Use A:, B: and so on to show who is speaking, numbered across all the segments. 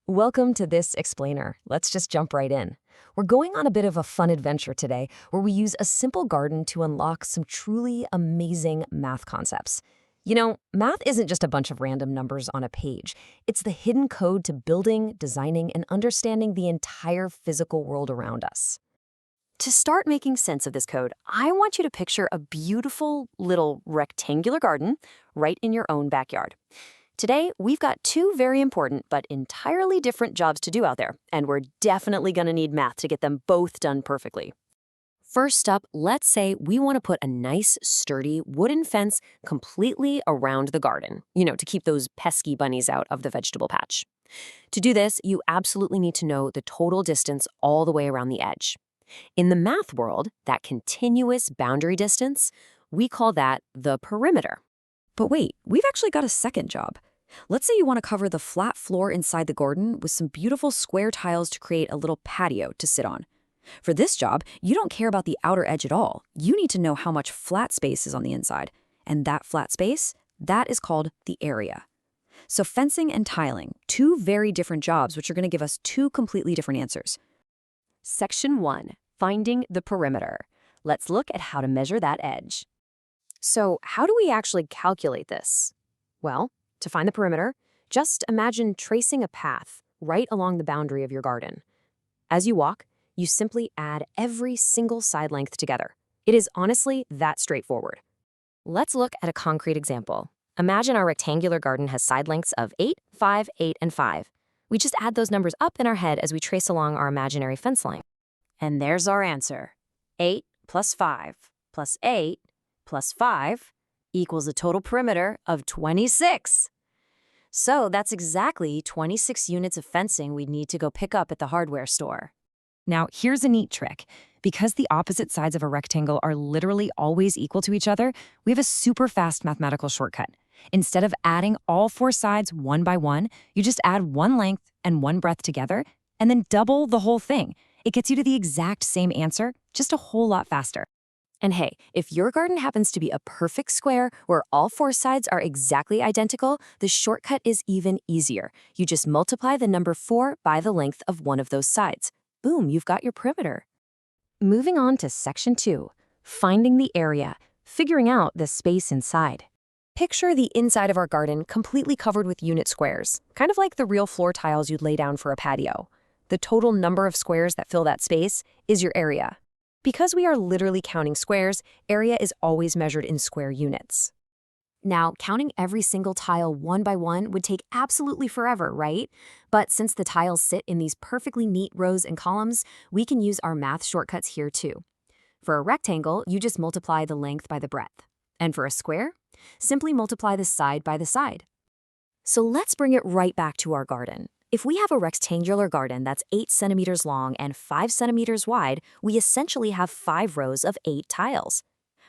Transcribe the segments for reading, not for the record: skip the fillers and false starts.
A: Welcome to this explainer. Let's just jump right in. We're going on a bit of a fun adventure today where we use a simple garden to unlock some truly amazing math concepts. You know, math isn't just a bunch of random numbers on a page. It's the hidden code to building, designing, and understanding the entire physical world around us. To start making sense of this code, I want you to picture a beautiful little rectangular garden right in your own backyard. Today, we've got two very important but entirely different jobs to do out there, and we're definitely going to need math to get them both done perfectly. First up, let's say we want to put a nice, sturdy wooden fence completely around the garden, to keep those pesky bunnies out of the vegetable patch. To do this, you absolutely need to know the total distance all the way around the edge. In the math world, that continuous boundary distance, we call that the perimeter.
B: But wait, we've actually got a second job. Let's say you want to cover the flat floor inside the garden with some beautiful square tiles to create a little patio to sit on. For this job, you don't care about the outer edge at all. You need to know how much flat space is on the inside. And that flat space, that is called the area. So fencing and tiling, two very different jobs which are going to give us two completely different answers.
A: Section 1. Finding the perimeter. Let's look at how to measure that edge. So how do we actually calculate this? Well, to find the perimeter, just imagine tracing a path right along the boundary of your garden. As you walk, you simply add every single side length together. It is honestly that straightforward. Let's look at a concrete example. Imagine our rectangular garden has side lengths of 8, 5, 8, and 5. We just add those numbers up in our head as we trace along our imaginary fence line. And there's our answer. 8 plus 5 plus 8 plus 5 equals a total perimeter of 26. So that's exactly 26 units of fencing we'd need to go pick up at the hardware store.
B: Now, here's a neat trick. Because the opposite sides of a rectangle are literally always equal to each other, we have a super fast mathematical shortcut. Instead of adding all four sides one by one, you just add one length and one breadth together, and then double the whole thing. It gets you to the exact same answer, just a whole lot faster.
A: And hey, if your garden happens to be a perfect square where all four sides are exactly identical, the shortcut is even easier. You just multiply the number 4 by the length of one of those sides. Boom, you've got your perimeter. Moving on to section 2, finding the area, figuring out the space inside. Picture the inside of our garden completely covered with unit squares, kind of like the real floor tiles you'd lay down for a patio. The total number of squares that fill that space is your area. Because we are literally counting squares, area is always measured in square units. Now, counting every single tile one by one would take absolutely forever, right? But since the tiles sit in these perfectly neat rows and columns, we can use our math shortcuts here too. For a rectangle, you just multiply the length by the breadth. And for a square, simply multiply the side by the side. So let's bring it right back to our garden. If we have a rectangular garden that's 8 centimeters long and 5 centimeters wide, we essentially have 5 rows of 8 tiles.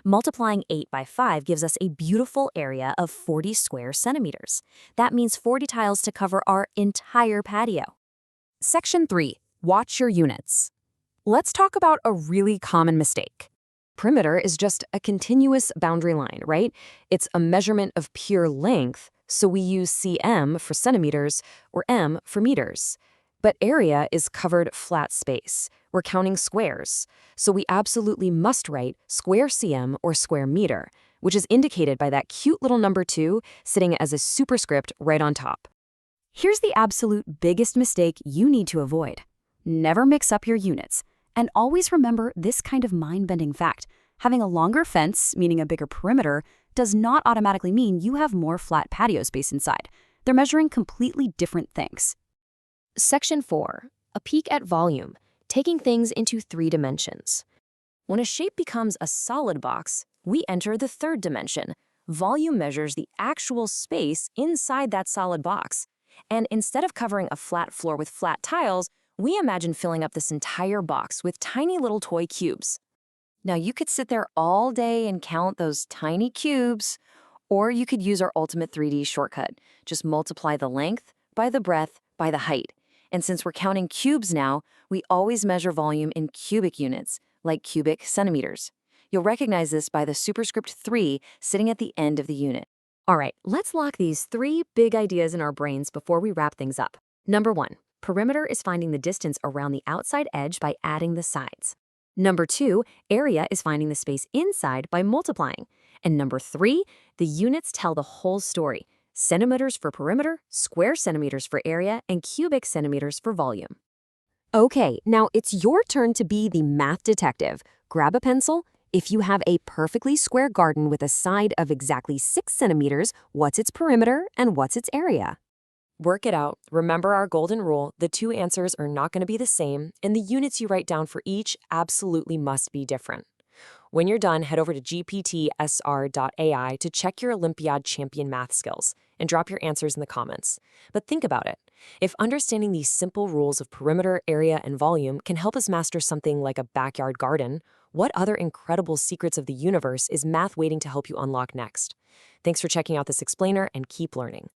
A: Multiplying 8 by 5 gives us a beautiful area of 40 square centimeters. That means 40 tiles to cover our entire patio. Section 3. Watch your units. Let's talk about a really common mistake. Perimeter is just a continuous boundary line, right? It's a measurement of pure length, so we use cm for centimeters or m for meters. But area is covered flat space. We're counting squares, so we absolutely must write square cm or square meter, which is indicated by that cute little number 2 sitting as a superscript right on top. Here's the absolute biggest mistake you need to avoid. Never mix up your units. And always remember this kind of mind-bending fact. Having a longer fence, meaning a bigger perimeter, does not automatically mean you have more flat patio space inside. They're measuring completely different things. Section 4. A peek at volume, taking things into 3 dimensions. When a shape becomes a solid box, we enter the 3rd dimension. Volume measures the actual space inside that solid box. And instead of covering a flat floor with flat tiles, we imagine filling up this entire box with tiny little toy cubes. Now, you could sit there all day and count those tiny cubes, or you could use our ultimate 3D shortcut. Just multiply the length by the breadth by the height. And since we're counting cubes now, we always measure volume in cubic units, like cubic centimeters. You'll recognize this by the superscript 3 sitting at the end of the unit. All right, let's lock these 3 big ideas in our brains before we wrap things up. Number 1, perimeter is finding the distance around the outside edge by adding the sides. Number 2, area is finding the space inside by multiplying. And number 3, the units tell the whole story. Centimeters for perimeter, square centimeters for area, and cubic centimeters for volume. Okay, now it's your turn to be the math detective. Grab a pencil. If you have a perfectly square garden with a side of exactly 6 centimeters, what's its perimeter and what's its area? Work it out. Remember our golden rule, the 2 answers are not going to be the same, and the units you write down for each absolutely must be different. When you're done, head over to GPTSR.ai to check your Olympiad champion math skills and drop your answers in the comments. But think about it. If understanding these simple rules of perimeter, area, and volume can help us master something like a backyard garden, what other incredible secrets of the universe is math waiting to help you unlock next? Thanks for checking out this explainer and keep learning.